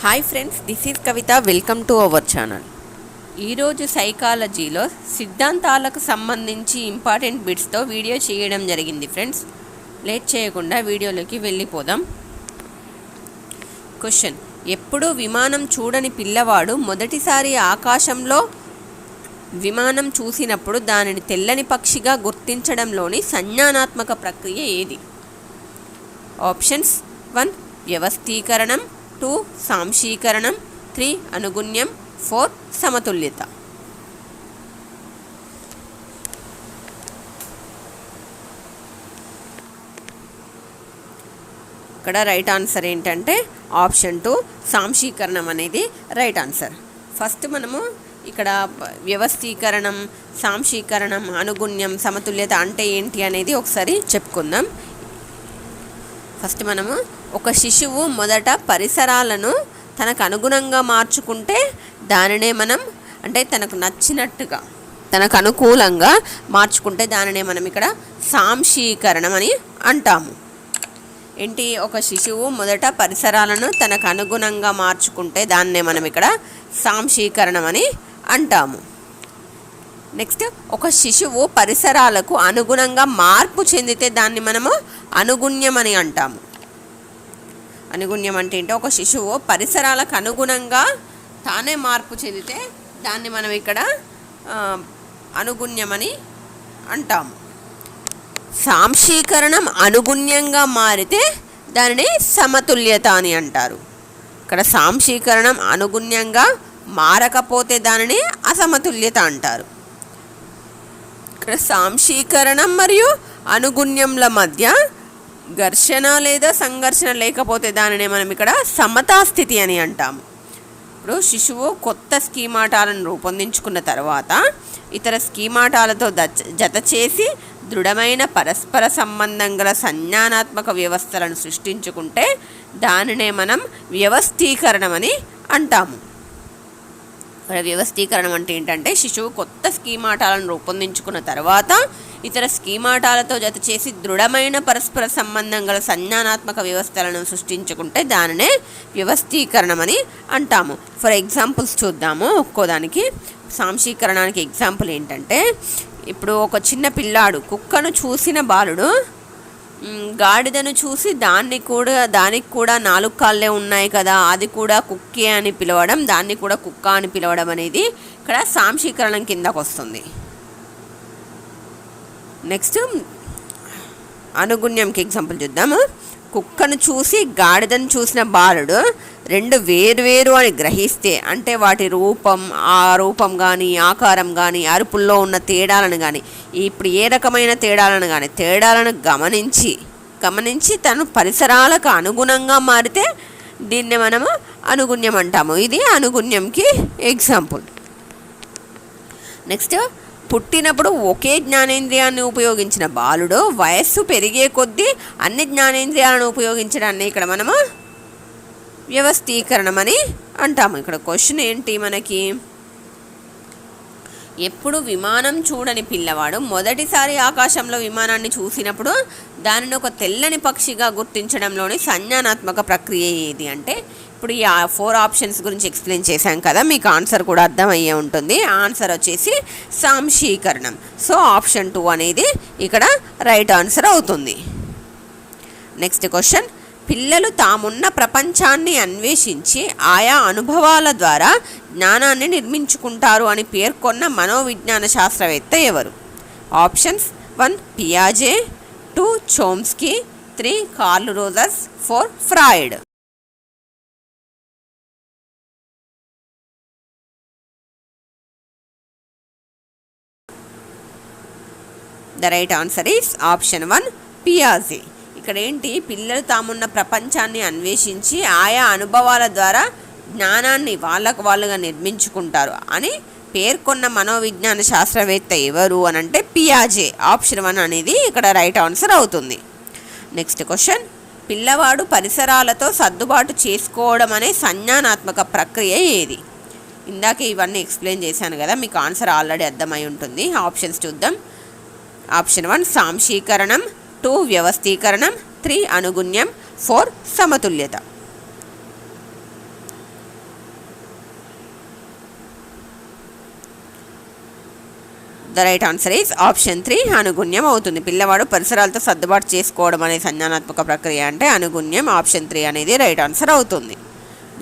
Hi friends, this is Kavitha. Welcome to our channel. ఈరోజు సైకాలజీలో సిద్ధాంతాలకు సంబంధించి ఇంపార్టెంట్ బిట్స్తో వీడియో చేయడం జరిగింది ఫ్రెండ్స్. లేట్ చేయకుండా వీడియోలోకి వెళ్ళిపోదాం. క్వశ్చన్: ఎప్పుడూ విమానం చూడని పిల్లవాడు మొదటిసారి ఆకాశంలో విమానం చూసినప్పుడు దానిని తెల్లని పక్షిగా గుర్తించడంలోని సంజ్ఞానాత్మక ప్రక్రియ ఏది? ఆప్షన్స్: 1 వ్యవస్థీకరణం, 2 సాంశీకరణం, 3 అనుగుణ్యం, 4 సమతుల్యత. ఇక్కడ రైట్ ఆన్సర్ ఏంటంటే ఆప్షన్ 2 సాంశీకరణం అనేది రైట్ ఆన్సర్. ఫస్ట్ మనము ఇక్కడ వ్యవస్థీకరణం, సాంశీకరణం, అనుగుణ్యం, సమతుల్యత అంటే ఏంటి అనేది ఒకసారి చెప్పుకుందాం. ఫస్ట్ మనము ఒక శిశువు మొదట పరిసరాలను తనకు అనుగుణంగా మార్చుకుంటే దానినే మనం అంటే తనకు నచ్చినట్టుగా తనకు అనుకూలంగా మార్చుకుంటే దానినే మనం ఇక్కడ సాంశీకరణం అని అంటాము. ఏంటి? ఒక శిశువు మొదట పరిసరాలను తనకు అనుగుణంగా మార్చుకుంటే దాన్నే మనం ఇక్కడ సాంశీకరణం అని అంటాము. నెక్స్ట్, ఒక శిశువు పరిసరాలకు అనుగుణంగా మార్పు చెందితే దాన్ని మనము అనుగుణ్యం అని అంటాము. అనుగుణ్యం అంటే ఏంటో, ఒక శిశువు పరిసరాలకు అనుగుణంగా తానే మార్పు చెందితే దాన్ని మనం ఇక్కడ అనుగుణ్యం అని అంటాము. సాంశీకరణం అనుగుణ్యంగా మారితే దానిని సమతుల్యత అని అంటారు. ఇక్కడ సాంశీకరణం అనుగుణ్యంగా మారకపోతే దానిని అసమతుల్యత అంటారు. ఇక్కడ సాంశీకరణం మరియు అనుగుణ్యంల మధ్య ఘర్షణ లేదా సంఘర్షణ లేకపోతే దానినే మనం ఇక్కడ సమతాస్థితి అని అంటాము. ఇప్పుడు శిశువు కొత్త స్కీమాటాలను రూపొందించుకున్న తర్వాత ఇతర స్కీమాటాలతో జత చేసి దృఢమైన పరస్పర సంబంధం గల సంజ్ఞానాత్మక వ్యవస్థలను సృష్టించుకుంటే దానినే మనం వ్యవస్థీకరణం అని అంటాము. వ్యవస్థీకరణం అంటే ఏంటంటే శిశువు కొత్త స్కీమాటాలను రూపొందించుకున్న తర్వాత ఇతర స్కీమాటాలతో జత చేసి దృఢమైన పరస్పర సంబంధం గల సంజ్ఞానాత్మక వ్యవస్థలను సృష్టించుకుంటే దానినే వ్యవస్థీకరణం అని అంటాము. ఫర్ ఎగ్జాంపుల్స్ చూద్దాము ఒక్కోదానికి. సాంశీకరణానికి ఎగ్జాంపుల్ ఏంటంటే, ఇప్పుడు ఒక చిన్న పిల్లాడు కుక్కను చూసిన బాలుడు గాడిదను చూసి దానికి కూడా 4 కాళ్ళే ఉన్నాయి కదా, అది కూడా కుక్కే అని పిలవడం, దాన్ని కూడా కుక్క అని పిలవడం అనేది ఇక్కడ సాంశీకరణం కిందకు వస్తుంది. నెక్స్ట్, అనుగుణ్యంకి ఎగ్జాంపుల్ చూద్దాము. కుక్కను చూసి గాడిదను చూసిన బాలుడు 2 వేరు అని గ్రహిస్తే, అంటే వాటి రూపం కానీ ఆకారం కానీ అరుపుల్లో ఉన్న తేడాలను కానీ ఇప్పుడు ఏ రకమైన తేడాలను గమనించి తను పరిసరాలకు అనుగుణంగా మారితే దీన్ని మనము అనుగుణ్యం అంటాము. ఇది అనుగుణ్యంకి ఎగ్జాంపుల్. నెక్స్ట్, పుట్టినప్పుడు ఒకే జ్ఞానేంద్రియాన్ని ఉపయోగించిన బాలుడు వయస్సు పెరిగే కొద్దీ అన్ని జ్ఞానేంద్రియాలను ఉపయోగించడాన్ని ఇక్కడ మనము వ్యవస్థీకరణం అని అంటాము. ఇక్కడ క్వశ్చన్ ఏంటి మనకి? ఎప్పుడు విమానం చూడని పిల్లవాడు మొదటిసారి ఆకాశంలో విమానాన్ని చూసినప్పుడు దానిని ఒక తెల్లని పక్షిగా గుర్తించడంలోని సంజ్ఞానాత్మక ప్రక్రియ ఏది అంటే, ఇప్పుడు ఈ 4 ఆప్షన్స్ గురించి ఎక్స్ప్లెయిన్ చేశాం కదా, మీకు ఆన్సర్ కూడా అర్థమయ్యే ఉంటుంది. ఆన్సర్ వచ్చేసి సాంశీకరణం. సో ఆప్షన్ 2 అనేది ఇక్కడ రైట్ ఆన్సర్ అవుతుంది. నెక్స్ట్ క్వశ్చన్: పిల్లలు తామున్న ప్రపంచాన్ని అన్వేషించి ఆయా అనుభవాల ద్వారా జ్ఞానాన్ని నిర్మించుకుంటారు అని పేర్కొన్న మనోవిజ్ఞాన శాస్త్రవేత్త ఎవరు? Options: 1 పియాజే, 2 Chomsky, 3 curl Rogers, 4 Freud. The right answer is option 1 పియాజే. ఇక్కడ ఏంటి? పిల్లలు తామున్న ప్రపంచాన్ని అన్వేషించి ఆయా అనుభవాల ద్వారా జ్ఞానాన్ని వాళ్ళుగా నిర్మించుకుంటారు అని పేర్కొన్న మనోవిజ్ఞాన శాస్త్రవేత్త ఎవరు అని అంటే పియాజే. ఆప్షన్ 1 అనేది ఇక్కడ రైట్ ఆన్సర్ అవుతుంది. నెక్స్ట్ క్వశ్చన్: పిల్లవాడు పరిసరాలతో సర్దుబాటు చేసుకోవడం అనే సంజ్ఞానాత్మక ప్రక్రియ ఏది? ఇందాక ఇవన్నీ ఎక్స్ప్లెయిన్ చేశాను కదా, మీకు ఆన్సర్ ఆల్రెడీ అర్థమై ఉంటుంది. ఆప్షన్స్ చూద్దాం. ఆప్షన్ 1 సాంశీకరణం, 2 వ్యవస్థీకరణం, 3 అనుగుణ్యం, 4 సమతుల్యత. The right answer is option 3 అనుగుణ్యం అవుతుంది. పిల్లవాడు పరిసరాలతో సర్దుబాటు చేసుకోవడం అనే సంజ్ఞానాత్మక ప్రక్రియ అంటే అనుగుణ్యం. ఆప్షన్ 3 అనేది రైట్ ఆన్సర్ అవుతుంది.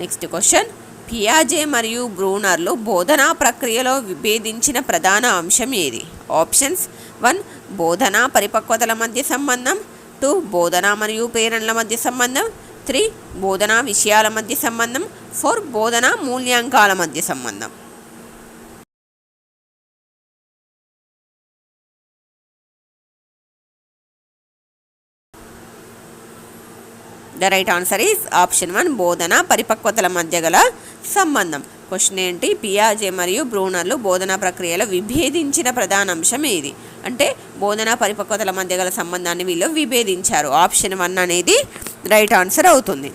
నెక్స్ట్ క్వశ్చన్, పియాజే మరియు బ్రూనర్లు బోధనా ప్రక్రియలో విభేదించిన ప్రధాన అంశం ఏది? ఆప్షన్స్ 1 బోధనా పరిపక్వతల మధ్య సంబంధం, 2 బోధన మరియు ప్రేరణల మధ్య సంబంధం, 3 బోధనా విషయాల మధ్య సంబంధం, 4 బోధనా మూల్యాంకాల మధ్య సంబంధం. The right answer is option 1 బోధన పరిపక్వతల మధ్య గల సంబంధం. క్వశ్చన్ ఏంటి? పియాజే మరియు బ్రూనర్లు బోధనా ప్రక్రియలో విభేదించిన ప్రధాన అంశం ఏది? అంటే బోధనా పరిపక్వతల మధ్య గల సంబంధాన్ని వీళ్ళు విభేదించారు. ఆప్షన్ 1 అనేది రైట్ ఆన్సర్ అవుతుంది.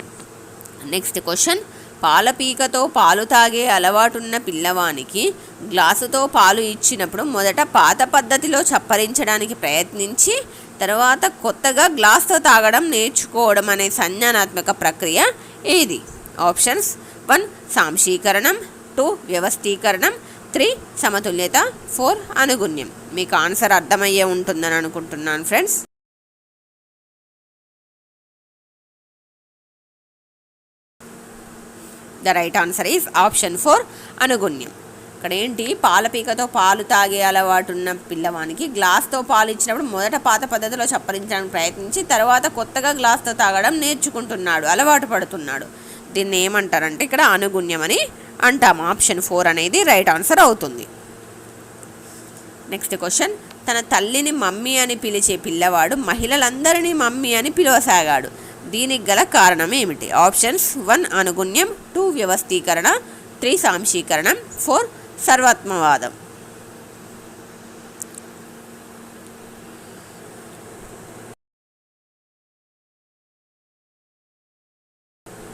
నెక్స్ట్ క్వశ్చన్, పాలపీకతో పాలు తాగే అలవాటున్న పిల్లవానికి గ్లాసుతో పాలు ఇచ్చినప్పుడు మొదట పాత పద్ధతిలో చప్పరించడానికి ప్రయత్నించి తర్వాత కొత్తగా గ్లాస్తో తాగడం నేర్చుకోవడం అనే సంజ్ఞానాత్మక ప్రక్రియ ఏది? ఆప్షన్స్ 1 సాంశీకరణం, 2 వ్యవస్థీకరణం, 3 సమతుల్యత, 4 అనుగుణ్యం. మీకు ఆన్సర్ అర్థమయ్యే ఉంటుందని అనుకుంటున్నాను friends. The right answer is option 4 అనుగుణ్యం. ఇక్కడ ఏంటి? పాలపీకతో పాలు తాగే అలవాటున్న పిల్లవానికి గ్లాస్తో పాలు ఇచ్చినప్పుడు మొదట పాత పద్ధతిలో చప్పరించడానికి ప్రయత్నించి తర్వాత కొత్తగా గ్లాస్తో తాగడం నేర్చుకుంటున్నాడు, అలవాటు పడుతున్నాడు. దీన్ని ఏమంటారంటే ఇక్కడ అనుగుణ్యం అని అంటాము. ఆప్షన్ 4 అనేది రైట్ ఆన్సర్ అవుతుంది. నెక్స్ట్ క్వశ్చన్, తన తల్లిని మమ్మీ అని పిలిచే పిల్లవాడు మహిళలందరినీ మమ్మీ అని పిలవసాగాడు. దీనికి గల కారణం ఏమిటి? ఆప్షన్స్ 1 అనుగుణ్యం, 2 వ్యవస్థీకరణ, 3 సాంశీకరణం, 4 సర్వాత్మవాదం.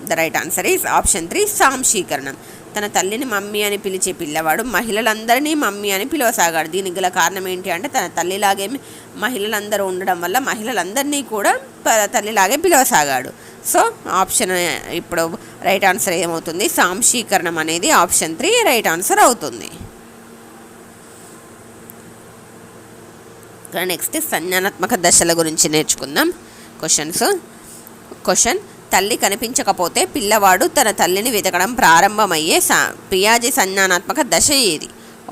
The right answer is option 3 సాంశీకరణం. తన తల్లిని మమ్మీ అని పిలిచే పిల్లవాడు మహిళలందరినీ మమ్మీ అని పిలవసాగాడు. దీనికి గల కారణం ఏంటి అంటే తన తల్లిలాగే మహిళలందరూ ఉండడం వల్ల మహిళలందరినీ కూడా తల్లిలాగే పిలవసాగాడు. సో ఆప్షన్ ఇప్పుడు రైట్ ఆన్సర్ ఏమవుతుంది? సాంశీకరణం అనేది ఆప్షన్ 3 రైట్ ఆన్సర్ అవుతుంది. నెక్స్ట్ సంజ్ఞానాత్మక దశల గురించి నేర్చుకుందాం. క్వశ్చన్, తల్లి కనిపించకపోతే పిల్లవాడు తన తల్లిని వెతకడం ప్రారంభమయ్యే పియాజే సంజ్ఞానాత్మక దశ ఏది?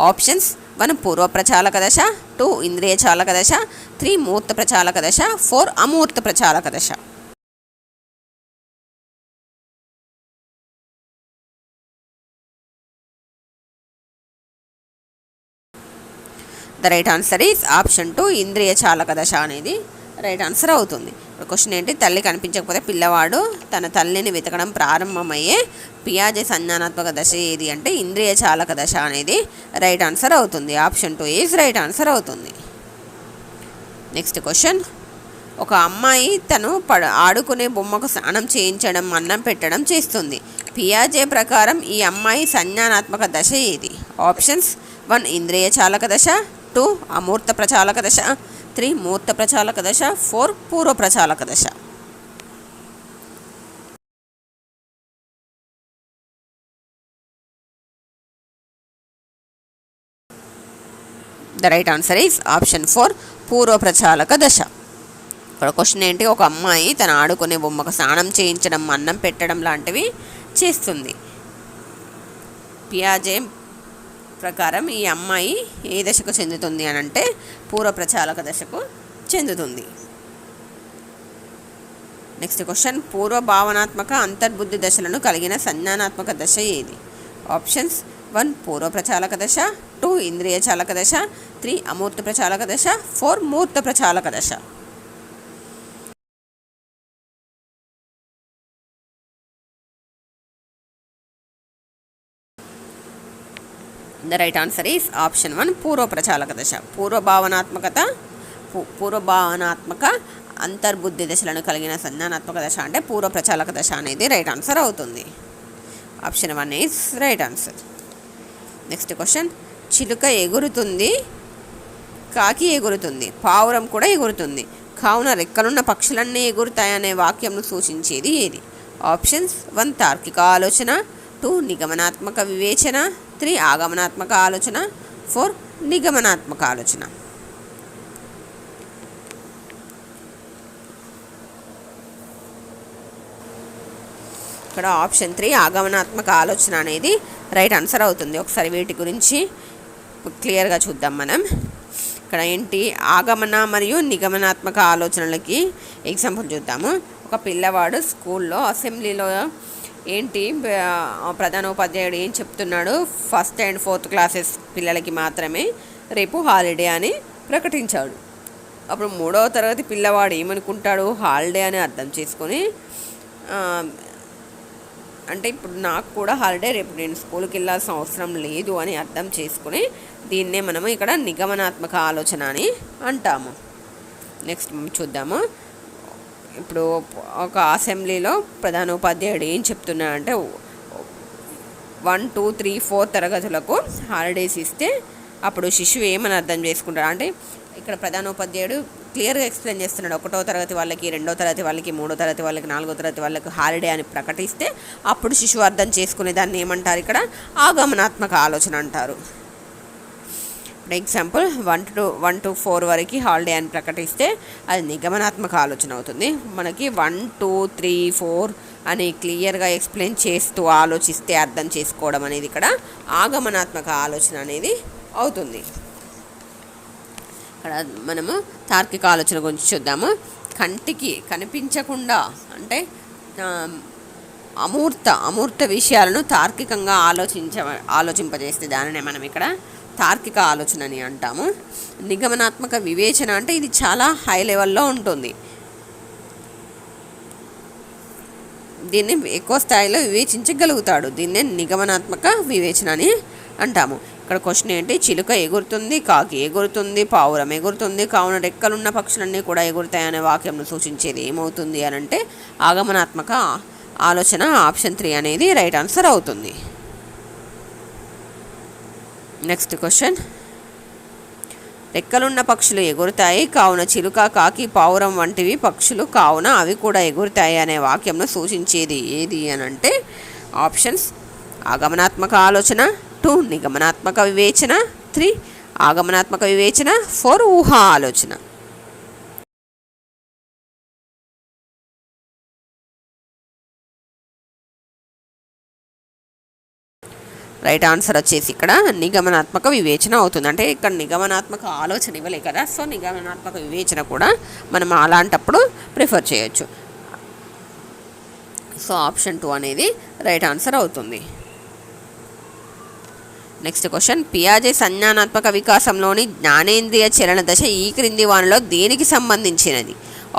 ఆప్షన్స్ 1 పూర్వ ప్రచాలక దశ, 2 ఇంద్రియ చాలక దశ, 3 మూర్త ప్రచాలక దశ, 4 అమూర్త ప్రచాలక దశ. The right answer is option 2 ఇంద్రియ చాలక దశ అనేది రైట్ ఆన్సర్ అవుతుంది. ఇప్పుడు క్వశ్చన్ ఏంటి? తల్లి కనిపించకపోతే పిల్లవాడు తన తల్లిని వెతకడం ప్రారంభమయ్యే పియాజే సంజ్ఞానాత్మక దశ ఏది అంటే ఇంద్రియ చాలక దశ అనేది రైట్ ఆన్సర్ అవుతుంది. ఆప్షన్ 2 ఈజ్ రైట్ ఆన్సర్ అవుతుంది. నెక్స్ట్ క్వశ్చన్, ఒక అమ్మాయి తను ఆడుకునే బొమ్మకు స్నానం చేయించడం, అన్నం పెట్టడం చేస్తుంది. పియాజే ప్రకారం ఈ అమ్మాయి సంజ్ఞానాత్మక దశ ఏది? ఆప్షన్స్ 1 ఇంద్రియ చాలక దశ, 2 అమూర్త ప్రచాలక దశ, 3 మూర్త ప్రచాలక దశ, 4 పూర్వ ప్రచాలక దశ. The right answer is option 4 పూర్వ ప్రచాలక దశ. ఇక్కడ క్వశ్చన్ ఏంటి? ఒక అమ్మాయి తన ఆడుకునే బొమ్మకు స్నానం చేయించడం, అన్నం పెట్టడం లాంటివి చేస్తుంది. పియాజే ప్రకారం ఈ అమ్మాయి ఏ దశకు చెందుతుంది అని అంటే పూర్వ ప్రచాలక దశకు చెందుతుంది. నెక్స్ట్ క్వశ్చన్, పూర్వ భావనాత్మక అంతర్బుద్ధి దశలను కలిగిన సంజ్ఞానాత్మక దశ ఏది? ఆప్షన్స్ 1 పూర్వ ప్రచాలక దశ, 2 ఇంద్రియ చాలక దశ, 3 అమూర్త ప్రచాలక దశ, 4 మూర్త ప్రచాలక దశ. The right answer is option 1 పూర్వ ప్రచాలక దశ. పూర్వ భావనాత్మక అంతర్బుద్ధి దశలను కలిగిన సంజ్ఞానాత్మక దశ అంటే పూర్వ ప్రచాలక దశ అనేది రైట్ ఆన్సర్ అవుతుంది. Option 1 is right answer. Next question, చిలుక ఎగురుతుంది, కాకి ఎగురుతుంది, పావురం కూడా ఎగురుతుంది, కావున రెక్కలున్న పక్షులన్నీ ఎగురుతాయనే వాక్యంను సూచించేది ఏది? ఆప్షన్స్ 1 తార్కిక ఆలోచన, 2 నిగమనాత్మక వివేచన, 3 ఆగమనాత్మక ఆలోచన, 4 నిగమనాత్మక ఆలోచన. ఇక్కడ ఆప్షన్ 3 ఆగమనాత్మక ఆలోచన అనేది రైట్ ఆన్సర్ అవుతుంది. ఒకసారి వీటి గురించి క్లియర్గా చూద్దాం మనం. ఇక్కడ ఏంటి, ఆగమన మరియు నిగమనాత్మక ఆలోచనలకి ఎగ్జాంపుల్ చూద్దాము. ఒక పిల్లవాడు స్కూల్లో అసెంబ్లీలో ఏంటి ప్రధానోపాధ్యాయుడు ఏం చెప్తున్నాడు, 1st and 4th క్లాసెస్ పిల్లలకి మాత్రమే రేపు హాలిడే అని ప్రకటించాడు. అప్పుడు 3వ తరగతి పిల్లవాడు ఏమనుకుంటాడు, హాలిడే అని అర్థం చేసుకొని అంటే ఇప్పుడు నాకు కూడా హాలిడే, రేపు నేను స్కూల్కి వెళ్ళాల్సిన అవసరం లేదు అని అర్థం చేసుకుని దీన్నే మనము ఇక్కడ నిగమనాత్మక ఆలోచన అని అంటాము. నెక్స్ట్ చూద్దాము. ఇప్పుడు ఒక అసెంబ్లీలో ప్రధానోపాధ్యాయుడు ఏం చెప్తున్నాడంటే 1, 2, 3, 4 తరగతులకు హాలిడేస్ ఇస్తే అప్పుడు శిశువు ఏమని అర్థం చేసుకుంటాడు అంటే ఇక్కడ ప్రధానోపాధ్యాయుడు క్లియర్గా ఎక్స్ప్లెయిన్ చేస్తున్నాడు. 1వ తరగతి వాళ్ళకి, 2వ తరగతి వాళ్ళకి, 3వ తరగతి వాళ్ళకి, 4వ తరగతి వాళ్ళకి హాలిడే అని ప్రకటిస్తే అప్పుడు శిశువు అర్థం చేసుకునే దాన్ని ఏమంటారు, ఇక్కడ ఆగమనాత్మక ఆలోచన అంటారు. ఎగ్జాంపుల్ 1 to 4 వరకు హాలిడే అని ప్రకటిస్తే అది నిగమనాత్మక ఆలోచన అవుతుంది. మనకి 1, 2, 3, 4 అని క్లియర్గా ఎక్స్ప్లెయిన్ చేస్తూ ఆలోచిస్తే అర్థం చేసుకోవడం అనేది ఇక్కడ ఆగమనాత్మక ఆలోచన అనేది అవుతుంది. ఇక్కడ మనము తార్కిక ఆలోచన గురించి చూద్దాము. కంటికి కనిపించకుండా అంటే అమూర్త విషయాలను తార్కికంగా ఆలోచింపజేస్తే దానినే మనం ఇక్కడ తార్కిక ఆలోచన అని అంటాము. నిగమనాత్మక వివేచన అంటే ఇది చాలా హై లెవెల్లో ఉంటుంది. దీన్ని ఎక్కువ స్థాయిలో వివేచించగలుగుతాడు. దీన్నే నిగమనాత్మక వివేచన అని అంటాము. ఇక్కడ క్వశ్చన్ ఏంటి, చిలుక ఎగురుతుంది, కాకి ఎగురుతుంది, పావురం ఎగురుతుంది, కావున రెక్కలున్న పక్షులన్నీ కూడా ఎగురుతాయనే వాక్యంను సూచించేది ఏమవుతుంది అని అంటే ఆగమనాత్మక ఆలోచన. ఆప్షన్ 3 అనేది రైట్ ఆన్సర్ అవుతుంది. నెక్స్ట్ క్వశ్చన్, రెక్కలున్న పక్షులు ఎగురుతాయి కావున చిలుక, కాకి, పావురం వంటివి పక్షులు కావున అవి కూడా ఎగురుతాయి అనే వాక్యంను సూచించేది ఏది అని అంటే ఆప్షన్స్ ఆగమనాత్మక ఆలోచన, 2 నిగమనాత్మక వివేచన, 3 ఆగమనాత్మక వివేచన, 4 ఊహా ఆలోచన. రైట్ ఆన్సర్ వచ్చేసి ఇక్కడ నిగమనాత్మక వివేచన అవుతుంది. అంటే ఇక్కడ నిగమనాత్మక ఆలోచన ఇవ్వలే కదా, సో నిగమనాత్మక వివేచన కూడా మనం అలాంటప్పుడు ప్రిఫర్ చేయొచ్చు. సో ఆప్షన్ 2 అనేది రైట్ ఆన్సర్ అవుతుంది. నెక్స్ట్ క్వశ్చన్, పియాజే సంజ్ఞానాత్మక వికాసంలోని జ్ఞానేంద్రియ చలన దశ ఈ క్రింది వానిలో దేనికి సంబంధించినది?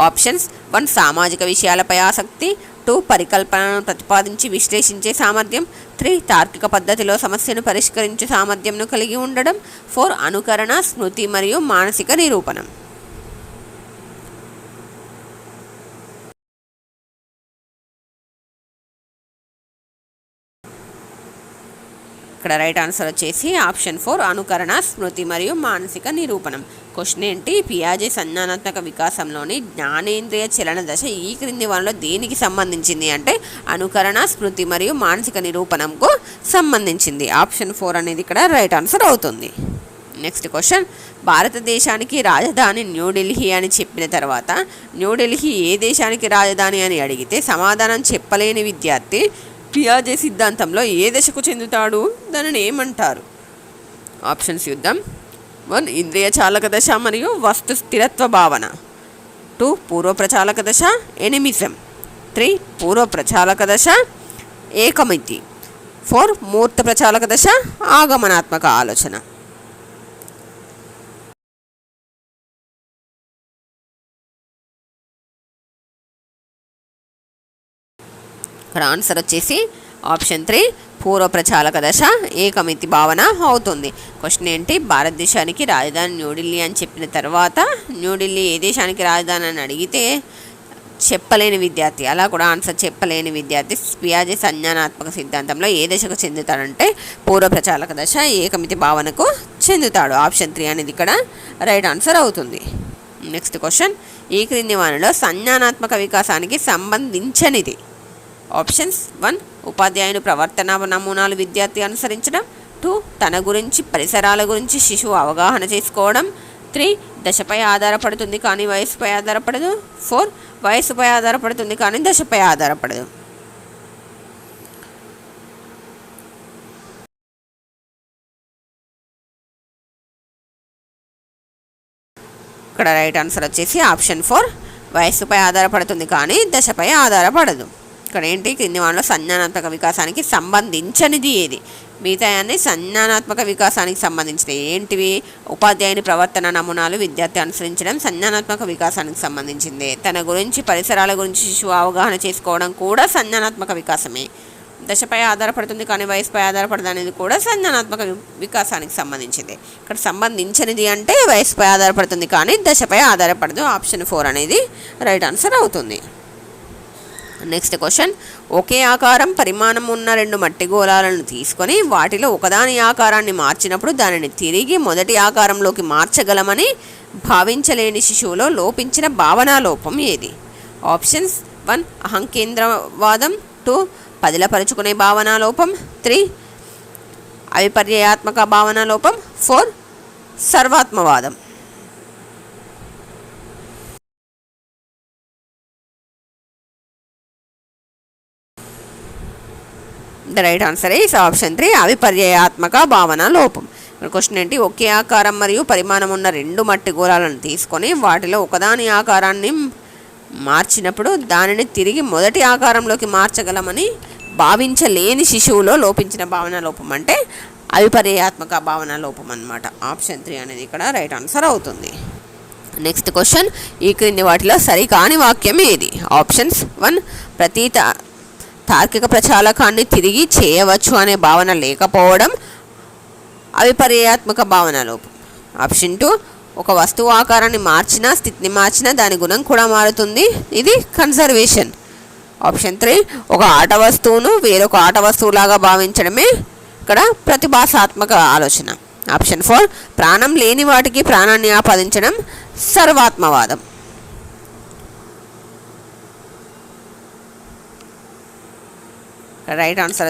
ఆప్షన్స్ 1 సామాజిక విషయాలపై ఆసక్తి, 2 పరికల్పనను ప్రతిపాదించి విశ్లేషించే సామర్థ్యం, 3 తార్కిక పద్ధతిలో సమస్యను పరిష్కరించే సామర్థ్యంను కలిగి ఉండడం, 4 అనుకరణ, స్మృతి మరియు మానసిక నిరూపణం. ఇక్కడ రైట్ ఆన్సర్ వచ్చేసి ఆప్షన్ 4 అనుకరణ, స్మృతి మరియు మానసిక నిరూపణం. క్వశ్చన్ ఏంటి, పియాజే సంజ్ఞానాత్మక వికాసంలోని జ్ఞానేంద్రియ చలన దశ ఈ క్రింది వానిలో దేనికి సంబంధించింది అంటే అనుకరణ, స్మృతి మరియు మానసిక నిరూపణంకు సంబంధించింది. ఆప్షన్ 4 అనేది ఇక్కడ రైట్ ఆన్సర్ అవుతుంది. నెక్స్ట్ క్వశ్చన్, భారతదేశానికి రాజధాని న్యూఢిల్లీ అని చెప్పిన తర్వాత న్యూఢిల్లీ ఏ దేశానికి రాజధాని అని అడిగితే సమాధానం చెప్పలేని విద్యార్థి పియాజే సిద్ధాంతంలో ఏ దశకు చెందుతాడు, దానిని ఏమంటారు? ఆప్షన్స్ చూద్దాం. 1 ఇంద్రియ చాలక దశ మరియు వస్తు స్థిరత్వ భావన, 2 పూర్వ ప్రచాలక దశ ఎనిమిజం, 3 పూర్వ ప్రచాలక దశ ఏకమితి, 4 మూర్త ప్రచాలక దశ ఆగమనాత్మక ఆలోచన. ఇక్కడ ఆన్సర్ వచ్చేసి ఆప్షన్ 3 పూర్వ ప్రచాలక దశ ఏకమితి భావన అవుతుంది. క్వశ్చన్ ఏంటి, భారతదేశానికి రాజధాని న్యూఢిల్లీ అని చెప్పిన తర్వాత న్యూఢిల్లీ ఏ దేశానికి రాజధాని అని అడిగితే చెప్పలేని విద్యార్థి, అలా కూడా ఆన్సర్ చెప్పలేని విద్యార్థి పియాజే సంజ్ఞానాత్మక సిద్ధాంతంలో ఏ దశకు చెందుతాడంటే పూర్వ ప్రచాలక దశ ఏకమితి భావనకు చెందుతాడు. ఆప్షన్ 3 అనేది ఇక్కడ రైట్ ఆన్సర్ అవుతుంది. నెక్స్ట్ క్వశ్చన్, ఈ క్రింది వానిలో సంజ్ఞానాత్మక వికాసానికి సంబంధించనిది. ఆప్షన్స్ 1 ఉపాధ్యాయుని ప్రవర్తన నమూనాలు విద్యార్థి అనుసరించడం, 2 తన గురించి పరిసరాల గురించి శిశువు అవగాహన చేసుకోవడం. 3 దశపై ఆధారపడుతుంది కానీ వయసుపై ఆధారపడదు. 4 వయసుపై ఆధారపడుతుంది కానీ దశపై ఆధారపడదు. ఇక్కడ రైట్ ఆన్సర్ వచ్చేసి ఆప్షన్ 4 వయస్సుపై ఆధారపడుతుంది కానీ దశపై ఆధారపడదు. ఇక్కడ ఏంటి, క్రింది వాటిలో సంజ్ఞానాత్మక వికాసానికి సంబంధించనిది ఏది? మిగతా అన్ని సంజ్ఞానాత్మక వికాసానికి సంబంధించినవి. ఏంటివి? ఉపాధ్యాయుని ప్రవర్తన నమూనాలు విద్యార్థి అనుసరించడం సంజ్ఞానాత్మక వికాసానికి సంబంధించింది. తన గురించి పరిసరాల గురించి శిశువు అవగాహన చేసుకోవడం కూడా సంజ్ఞానాత్మక వికాసమే. దశపై ఆధారపడుతుంది కానీ వయసుపై ఆధారపడదు అనేది కూడా సంజ్ఞానాత్మక వికాసానికి సంబంధించింది. ఇక్కడ సంబంధించినది అంటే వయసుపై ఆధారపడుతుంది కానీ దశపై ఆధారపడదు. ఆప్షన్ 4 అనేది రైట్ ఆన్సర్ అవుతుంది. నెక్స్ట్ క్వశ్చన్, ఒకే ఆకారం పరిమాణం ఉన్న 2 మట్టి గోళాలను తీసుకొని వాటిలో ఒకదాని ఆకారాన్ని మార్చినప్పుడు దానిని తిరిగి మొదటి ఆకారంలోకి మార్చగలమని భావించలేని శిశువులో లోపించిన భావనా లోపం ఏది? ఆప్షన్స్ 1 అహంకేంద్రవాదం, 2 పదిలపరుచుకునే భావనా లోపం, 3 అవిపర్యాత్మక భావనా లోపం, 4 సర్వాత్మవాదం. The right answer is option 3 అవిపర్యాత్మక భావన లోపం. ఇక్కడ క్వశ్చన్ ఏంటి, ఒకే ఆకారం మరియు పరిమాణం ఉన్న 2 మట్టి గోళాలను తీసుకొని వాటిలో ఒకదాని ఆకారాన్ని మార్చినప్పుడు దానిని తిరిగి మొదటి ఆకారంలోకి మార్చగలమని భావించలేని శిశువులో లోపించిన భావన లోపం అంటే అవిపర్యాత్మక భావన లోపం అన్నమాట. ఆప్షన్ 3 అనేది ఇక్కడ రైట్ ఆన్సర్ అవుతుంది. నెక్స్ట్ క్వశ్చన్, ఈ క్రింది వాటిలో సరికాని వాక్యం ఏది? ఆప్షన్స్ 1 ప్రతి తార్కిక ప్రచాలకాన్ని తిరిగి చేయవచ్చు అనే భావన లేకపోవడం అవిపర్యాత్మక భావన లోపం. ఆప్షన్ 2 ఒక వస్తువు ఆకారాన్ని మార్చినా స్థితిని మార్చినా దాని గుణం కూడా మారుతుంది, ఇది కన్సర్వేషన్. ఆప్షన్ 3 ఒక ఆట వస్తువును వేరొక ఆట వస్తువులాగా భావించడమే ఇక్కడ ప్రతిభాసాత్మక ఆలోచన. ఆప్షన్ 4 ప్రాణం లేని వాటికి ప్రాణాన్ని ఆపాదించడం సర్వాత్మవాదం. రైట్ ఆన్సర్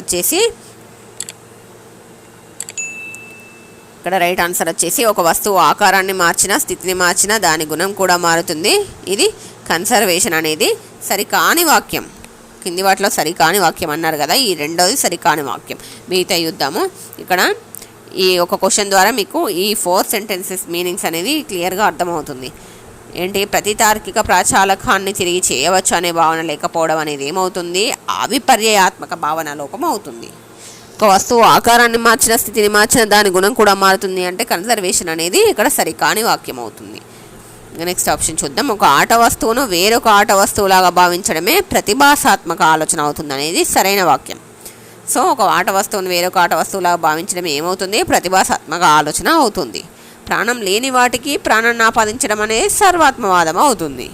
వచ్చేసి ఒక వస్తువు ఆకారాన్ని మార్చినా స్థితిని మార్చినా దాని గుణం కూడా మారుతుంది, ఇది కన్సర్వేషన్ అనేది సరికాని వాక్యం. కింది వాటిలో సరికాని వాక్యం అన్నారు కదా, ఈ రెండోది సరికాని వాక్యం. మిగతా చూద్దాము. ఇక్కడ ఈ ఒక క్వశ్చన్ ద్వారా మీకు ఈ 4 సెంటెన్సెస్ మీనింగ్స్ అనేది క్లియర్గా అర్థమవుతుంది. ఏంటి, ప్రతి తార్కిక ప్రచాలకాన్ని తిరిగి చేయవచ్చు అనే భావన లేకపోవడం అనేది ఏమవుతుంది? అవిపర్యాత్మక భావన లోపం అవుతుంది. ఒక వస్తువు ఆకారాన్ని మార్చిన స్థితిని మార్చిన దాని గుణం కూడా మారుతుంది అంటే కన్సర్వేషన్ అనేది ఇక్కడ సరికాని వాక్యం అవుతుంది. నెక్స్ట్ ఆప్షన్ చూద్దాం. ఒక ఆట వస్తువును వేరొక ఆట వస్తువులాగా భావించడమే ప్రతిభాసాత్మక ఆలోచన అవుతుంది అనేది సరైన వాక్యం. సో ఒక ఆట వస్తువును వేరొక ఆట వస్తువులాగా భావించడం ఏమవుతుంది? ప్రతిభాసాత్మక ఆలోచన అవుతుంది. ప్రాణం లేని వాటికి ప్రాణాన్ని ఆపాదించడం అనేది సర్వాత్మవాదం అవుతుంది.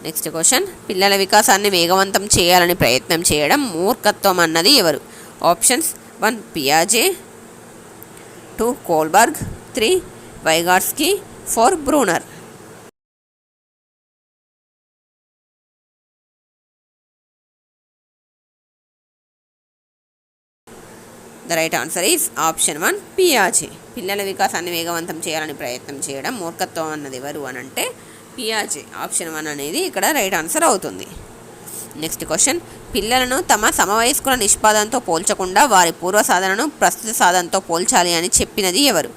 నెక్స్ట్ క్వశ్చన్, పిల్లల వికాసాన్ని వేగవంతం చేయాలని ప్రయత్నం చేయడం మూర్ఖత్వం అన్నది ఎవరు? Options 1 పియాజే, 2 Kohlberg, 3 వైగాట్స్కీ, 4 Bruner. The right answer is option 1 పియాజే. పిల్లల వికాసాన్ని వేగవంతం చేయాలని ప్రయత్నం చేయడం మూర్ఖత్వం అన్నది ఎవరు అని అంటే పియాజే. ఆప్షన్ 1 అనేది ఇక్కడ రైట్ ఆన్సర్ అవుతుంది. నెక్స్ట్ క్వశ్చన్, పిల్లలను తమ సమవయస్కుల నిష్పాదనతో పోల్చకుండా వారి పూర్వ సాధనను ప్రస్తుత సాధనతో పోల్చాలి అని చెప్పినది ఎవరు?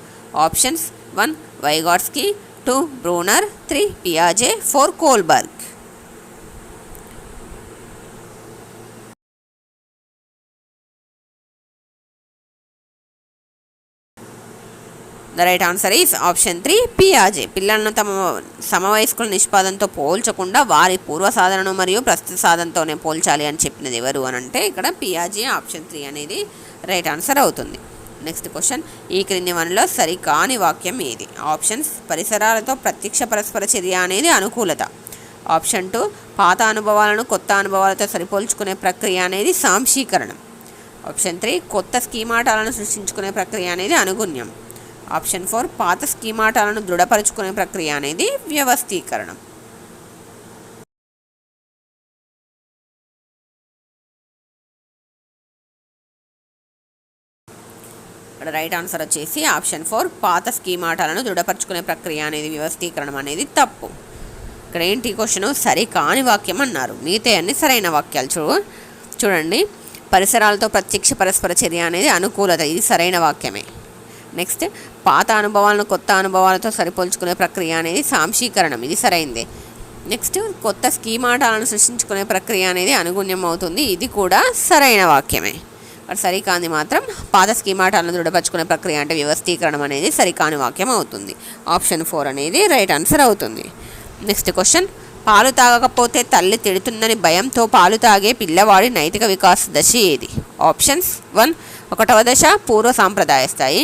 Options 1 వైగాట్స్కీ, 2 Bruner, 3 పియాజే, 4 Kohlberg. The right answer is option 3 పియాజే. పిల్లలను తమ సమవయస్కుల నిష్పాదనతో పోల్చకుండా వారి పూర్వ సాధనను మరియు ప్రస్తుత సాధనతోనే పోల్చాలి అని చెప్పినది ఎవరు అని అంటే ఇక్కడ పియాజే. ఆప్షన్ 3 అనేది రైట్ ఆన్సర్ అవుతుంది. నెక్స్ట్ క్వశ్చన్, ఈ క్రింది వన్లో సరికాని వాక్యం ఏది? ఆప్షన్స్ పరిసరాలతో ప్రత్యక్ష పరస్పర చర్య అనేది అనుకూలత. ఆప్షన్ 2 పాత అనుభవాలను కొత్త అనుభవాలతో సరిపోల్చుకునే ప్రక్రియ అనేది సాంశీకరణం. ఆప్షన్ 3 కొత్త స్కీమాటాలను సృష్టించుకునే ప్రక్రియ అనేది అనుగుణ్యం. ఆప్షన్ 4 పాత స్కీమాటాలను దృఢపరుచుకునే ప్రక్రియ అనేది వ్యవస్థీకరణం. ఇక్కడ రైట్ ఆన్సర్ వచ్చేసి ఆప్షన్ 4 పాత స్కీమాటాలను దృఢపరచుకునే ప్రక్రియ అనేది వ్యవస్థీకరణం అనేది తప్పు. ఇక్కడ ఏంటి క్వశ్చన్, సరి కాని వాక్యం అన్నారు, మిగతా అన్ని సరైన వాక్యాలు. చూడండి, పరిసరాలతో ప్రత్యక్ష పరస్పర చర్య అనేది అనుకూలత, ఇది సరైన వాక్యమే. నెక్స్ట్, పాత అనుభవాలను కొత్త అనుభవాలతో సరిపోల్చుకునే ప్రక్రియ అనేది సాంశీకరణం, ఇది సరైందే. నెక్స్ట్, కొత్త స్కీమాటాలను సృష్టించుకునే ప్రక్రియ అనేది అనుగుణ్యం అవుతుంది, ఇది కూడా సరైన వాక్యమే. సరికాని మాత్రం పాత స్కీమాటాలను దృఢపరచుకునే ప్రక్రియ అంటే వ్యవస్థీకరణం అనేది సరికాని వాక్యం అవుతుంది. ఆప్షన్ 4 అనేది రైట్ ఆన్సర్ అవుతుంది. నెక్స్ట్ క్వశ్చన్, పాలు తాగకపోతే తల్లి తిడుతుందని భయంతో పాలు తాగే పిల్లవాడి నైతిక వికాస దశ ఏది? ఆప్షన్స్ 1 1వ దశ పూర్వ సాంప్రదాయ స్థాయి,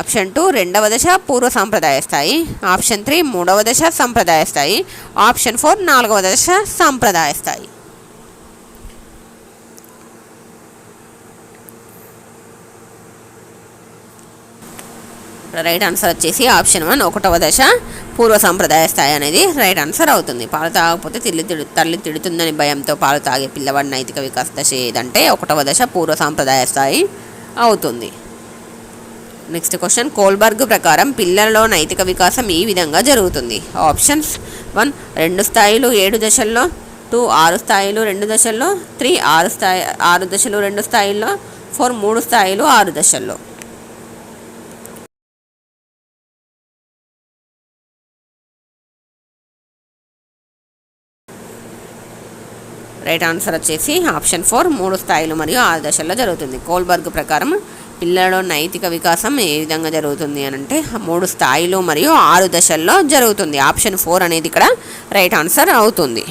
ఆప్షన్ 2 2వ దశ పూర్వ సాంప్రదాయ స్థాయి, ఆప్షన్ 3 3వ దశ సంప్రదాయ స్థాయి, ఆప్షన్ 4 4వ దశ సాంప్రదాయ స్థాయి. రైట్ ఆన్సర్ వచ్చేసి ఆప్షన్ 1 1వ దశ పూర్వ సాంప్రదాయ స్థాయి అనేది రైట్ ఆన్సర్ అవుతుంది. పాలు తాగకపోతే తల్లి తిడుతుందని భయంతో పాలు తాగే పిల్లవాడి నైతిక వికాస దశ ఏదంటే 1వ దశ పూర్వ సాంప్రదాయ స్థాయి అవుతుంది. నెక్స్ట్ క్వశ్చన్, కోల్బర్గ్ ప్రకారం పిల్లలలో నైతిక వికాసం ఈ విధంగా జరుగుతుంది. ఆప్షన్స్ 1 2 స్థాయిలు 7 దశల్లో, 2 6 స్థాయిలు 2 దశల్లో, 3 6 దశలు 2 స్థాయిల్లో, 4 3 స్థాయిలు 6 దశల్లో. రైట్ ఆన్సర్ వచ్చేసి ఆప్షన్ 4 3 స్థాయిలు మరియు 6 దశల్లో జరుగుతుంది. కోల్బర్గ్ ప్రకారం పిల్లలలో నైతిక వికాసం ఏ విధంగా జరుగుతుంది అని అంటే 3 స్థాయిలు మరియు 6 దశల్లో జరుగుతుంది. ఆప్షన్ 4 అనేది ఇక్కడ రైట్ ఆన్సర్ అవుతుంది.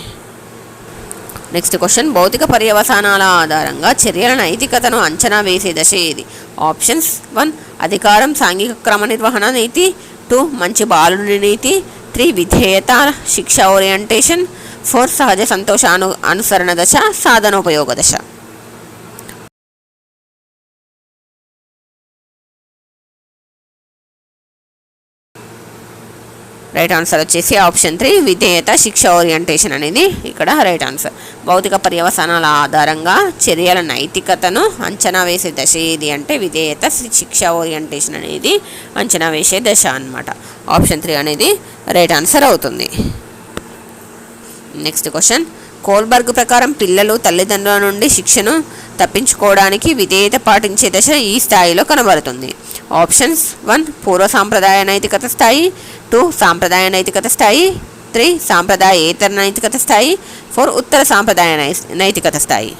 నెక్స్ట్ క్వశ్చన్, భౌతిక పర్యవసానాల ఆధారంగా చర్యల నైతికతను అంచనా వేసే దశ ఏది? ఆప్షన్స్ 1 అధికారం సాంఘిక క్రమ నిర్వహణ నీతి, 2 మంచి బాలుడి నీతి, 3 విధేయత శిక్ష ఓరియంటేషన్, 4 సహజ సంతోష అనుసరణ దశ సాధనోపయోగ దశ. రైట్ ఆన్సర్ వచ్చేసి ఆప్షన్ 3 విధేయత శిక్ష ఓరియంటేషన్ అనేది ఇక్కడ రైట్ ఆన్సర్. భౌతిక పర్యవసానాల ఆధారంగా చర్యల నైతికతను అంచనా వేసే దశ ఏది అంటే విధేయత శిక్ష ఓరియంటేషన్ అనేది అంచనా వేసే దశ అన్నమాట. ఆప్షన్ 3 అనేది రైట్ ఆన్సర్ అవుతుంది. నెక్స్ట్ క్వశ్చన్, కోల్బర్గ్ ప్రకారం పిల్లలు తల్లిదండ్రుల నుండి శిక్షను తప్పించుకోవడానికి విధేయత పాటించే దశ ఈ స్థాయిలో కనబడుతుంది. ఆప్షన్స్ 1 పూర్వ సాంప్రదాయ నైతికత స్థాయి, 2 సాంప్రదాయ నైతికత స్థాయి, 3 సాంప్రదాయేతర నైతికత స్థాయి, 4 ఉత్తర సాంప్రదాయ నైతికత స్థాయి.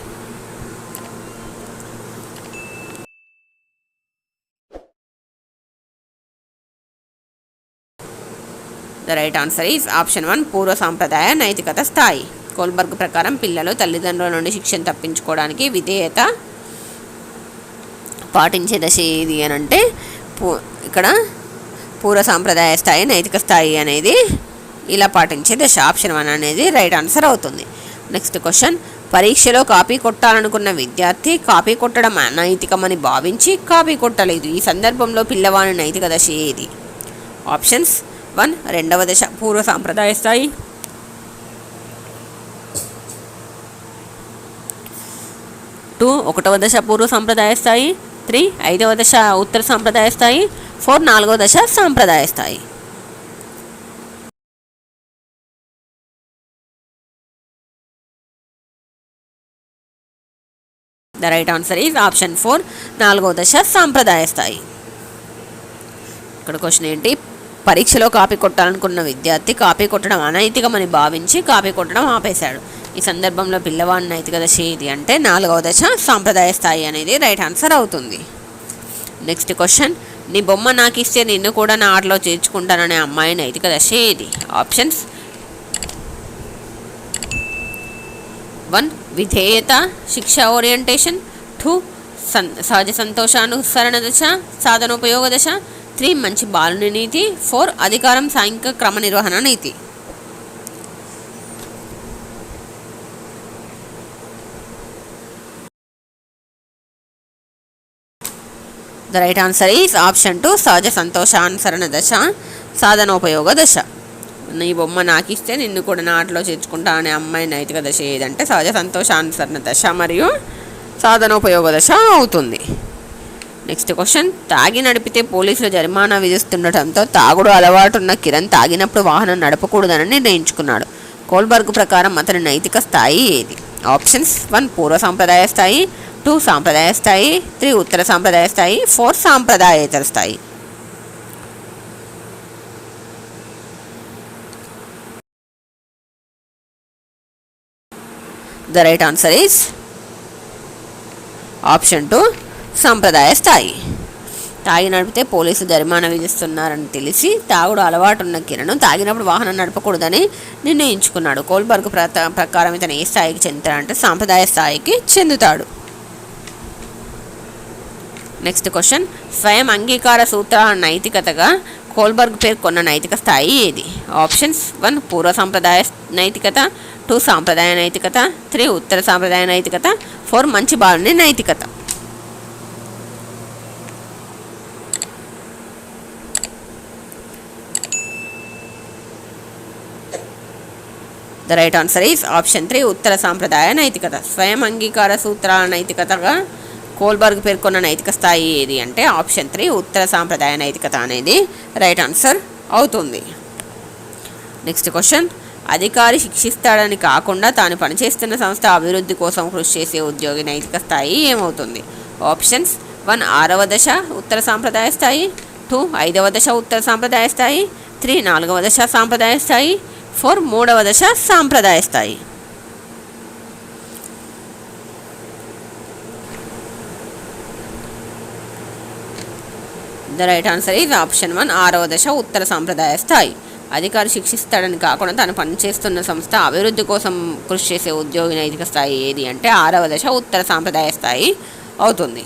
The right answer is option 1 పూర్వ సాంప్రదాయ నైతికత స్థాయి. కోల్బర్గ్ ప్రకారం పిల్లలు తల్లిదండ్రుల నుండి శిక్షను తప్పించుకోవడానికి విధేయత పాటించే దశ ఏది అని అంటే ఇక్కడ పూర్వ సాంప్రదాయ స్థాయి నైతిక స్థాయి అనేది ఇలా పాటించే దశ. ఆప్షన్ 1 అనేది రైట్ ఆన్సర్ అవుతుంది. నెక్స్ట్ క్వశ్చన్, పరీక్షలో కాపీ కొట్టాలనుకున్న విద్యార్థి కాపీ కొట్టడం అనైతికమని భావించి కాపీ కొట్టలేదు, ఈ సందర్భంలో పిల్లవాడి నైతిక దశ ఏది? ఆప్షన్స్ 1 2వ దశ పూర్వ సాంప్రదాయ స్థాయి, 2 1వ దశ పూర్వ సాంప్రదాయ స్థాయి, 3 5వ దశ ఉత్తర సాంప్రదాయ స్థాయి, 4 4వ దశ సాంప్రదాయ స్థాయి. The right answer is option 4 4వ దశ సాంప్రదాయ స్థాయి. ఇక్కడ క్వశ్చన్ ఏంటి, పరీక్షలో కాపీ కొట్టాలనుకున్న విద్యార్థి కాపీ కొట్టడం అనైతికమని భావించి కాపీ కొట్టడం ఆపేశాడు, ఈ సందర్భంలో పిల్లవాడి నైతిక దశ ఏది అంటే 4వ దశ సాంప్రదాయ స్థాయి అనేది రైట్ ఆన్సర్ అవుతుంది. నెక్స్ట్ క్వశ్చన్, నీ బొమ్మ నాకు ఇస్తే నిన్ను కూడా నా ఆటలో చేర్చుకుంటాననే అమ్మాయి నైతిక దశ ఏది? ఆప్షన్స్ 1 విధేయత శిక్ష ఓరియంటేషన్, 2 సహజ సంతోషానుసరణ దశ సాధనోపయోగ దశ, 3 మంచి బాలుని నీతి, 4 అధికారం సాంఘిక క్రమ నిర్వహణ నీతి. The right answer is option 2 సహజ సంతోషానుసరణ దశ సాధనోపయోగ దశ. నీ బొమ్మ నాకు ఇస్తే నిన్ను కూడా నా ఆటలో చేర్చుకుంటా అనే అమ్మాయి నైతిక దశ ఏదంటే సహజ సంతోషానుసరణ దశ మరియు సాధనోపయోగ దశ అవుతుంది. నెక్స్ట్ క్వశ్చన్, తాగి నడిపితే పోలీసులు జరిమానా విధిస్తుండటంతో తాగుడు అలవాటున్న కిరణ్ తాగినప్పుడు వాహనం నడపకూడదని నిర్ణయించుకున్నాడు. కోల్బర్గ్ ప్రకారం అతని నైతిక స్థాయి ఏది? ఆప్షన్స్ 1 పూర్వ సాంప్రదాయ స్థాయి, 2 సాంప్రదాయ స్థాయి, 3 ఉత్తర సాంప్రదాయ స్థాయి, 4 సాంప్రదాయేతర స్థాయి. The right answer is option 2 సాంప్రదాయ స్థాయి. తాగి నడిపితే పోలీసు జరిమానా విధిస్తున్నారని తెలిసి తాగుడు అలవాటు ఉన్న కిరణ్ తాగినప్పుడు వాహనం నడపకూడదని నిర్ణయించుకున్నాడు. కోల్బర్గ్ ప్రకారం ఇతను ఏ స్థాయికి చెందుతాడంటే సాంప్రదాయ స్థాయికి చెందుతాడు. నెక్స్ట్ క్వశ్చన్, స్వయం అంగీకార సూత్ర నైతికతగా కోల్బర్గ్ పేర్కొన్న నైతిక స్థాయి ఏది? ఆప్షన్స్ 1 పూర్వ సాంప్రదాయ నైతికత, 2 సాంప్రదాయ నైతికత, 3 ఉత్తర సాంప్రదాయ నైతికత, 4 మంచి బాలుని నైతికత. The right answer is option 3 ఉత్తర సాంప్రదాయ నైతికత. స్వయం అంగీకార సూత్రాల నైతికతగా కోల్బర్గ్ పేర్కొన్న నైతిక స్థాయి ఏది అంటే ఆప్షన్ 3 ఉత్తర సాంప్రదాయ నైతికత అనేది రైట్ ఆన్సర్ అవుతుంది. నెక్స్ట్ క్వశ్చన్, అధికారి శిక్షిస్తాడని కాకుండా తాను పనిచేస్తున్న సంస్థ అభివృద్ధి కోసం కృషి చేసే ఉద్యోగి నైతిక స్థాయి ఏమవుతుంది? ఆప్షన్స్ 1 6వ దశ ఉత్తర సాంప్రదాయ స్థాయి, 2 5వ దశ ఉత్తర సాంప్రదాయ స్థాయి, 3 4వ దశ సాంప్రదాయ స్థాయి, 4 3వ దశ సాంప్రదాయ స్థాయి. The right answer is option 1 6వ దశ ఉత్తర సాంప్రదాయ స్థాయి. అధికారి శిక్షిస్తాడని కాకుండా తాను పనిచేస్తున్న సంస్థ అభివృద్ధి కోసం కృషి చేసే ఉద్యోగి నైతిక స్థాయి ఏది అంటే 6వ దశ ఉత్తర సాంప్రదాయ స్థాయి అవుతుంది.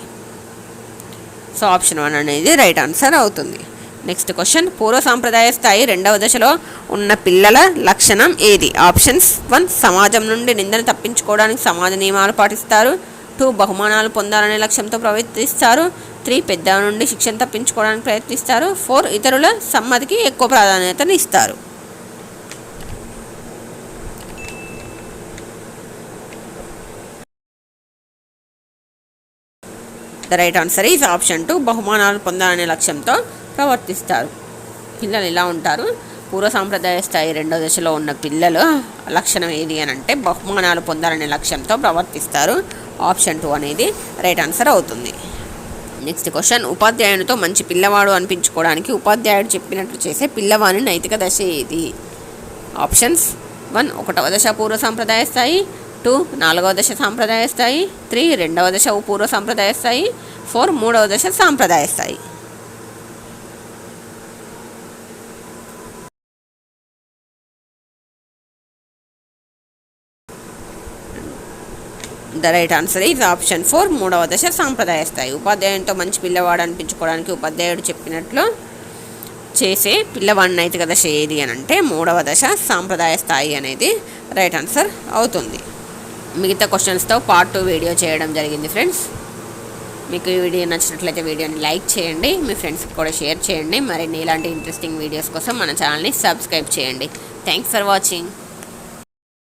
సో ఆప్షన్ 1 అనేది రైట్ ఆన్సర్ అవుతుంది. నెక్స్ట్ క్వశ్చన్, పూర్వ సాంప్రదాయ స్థాయి 2వ దశలో ఉన్న పిల్లల లక్షణం ఏది? ఆప్షన్స్ 1 సమాజం నుండి నిందను తప్పించుకోవడానికి సమాజ నియమాలు పాటిస్తారు, 2 బహుమానాలు పొందాలనే లక్ష్యంతో ప్రవర్తిస్తారు, 3 పెద్ద నుండి శిక్షణ తప్పించుకోవడానికి ప్రయత్నిస్తారు, 4 ఇతరుల సమ్మతికి ఎక్కువ ప్రాధాన్యతను ఇస్తారు. The right answer is option 2 బహుమానాలు పొందాలనే లక్ష్యంతో ప్రవర్తిస్తారు. పిల్లలు ఇలా ఉంటారు. పూర్వ సాంప్రదాయ స్థాయి 2వ దశలో ఉన్న పిల్లలు లక్షణం ఏది అని అంటే బహుమానాలు పొందాలనే లక్ష్యంతో ప్రవర్తిస్తారు. ఆప్షన్ 2 అనేది రైట్ ఆన్సర్ అవుతుంది. నెక్స్ట్ క్వశ్చన్, ఉపాధ్యాయునితో మంచి పిల్లవాడు అనిపించుకోవడానికి ఉపాధ్యాయుడు చెప్పినట్లు చేసే పిల్లవాని నైతిక దశ ఏది? ఆప్షన్స్ 1 1వ దశ పూర్వ సాంప్రదాయ స్థాయి, 2 4వ దశ సాంప్రదాయ స్థాయి, 3 2వ దశ పూర్వ సాంప్రదాయ స్థాయి, 4 3వ దశ సాంప్రదాయ స్థాయి. The right answer is option 4 3వ దశ సాంప్రదాయ స్థాయి. ఉపాధ్యాయునితో మంచి పిల్లవాడు అనిపించుకోవడానికి ఉపాధ్యాయుడు చెప్పినట్లు చేసే పిల్లవాడి నైతిక దశ ఏది అని అంటే 3వ దశ సాంప్రదాయ స్థాయి అనేది రైట్ ఆన్సర్ అవుతుంది. మిగతా క్వశ్చన్స్తో పార్ట్ 2 వీడియో చేయడం జరిగింది ఫ్రెండ్స్. మీకు ఈ వీడియో నచ్చినట్లయితే వీడియోని లైక్ చేయండి, మీ ఫ్రెండ్స్కి కూడా షేర్ చేయండి. మరిన్ని ఇలాంటి ఇంట్రెస్టింగ్ వీడియోస్ కోసం మన ఛానల్ని సబ్స్క్రైబ్ చేయండి. Thanks for watching.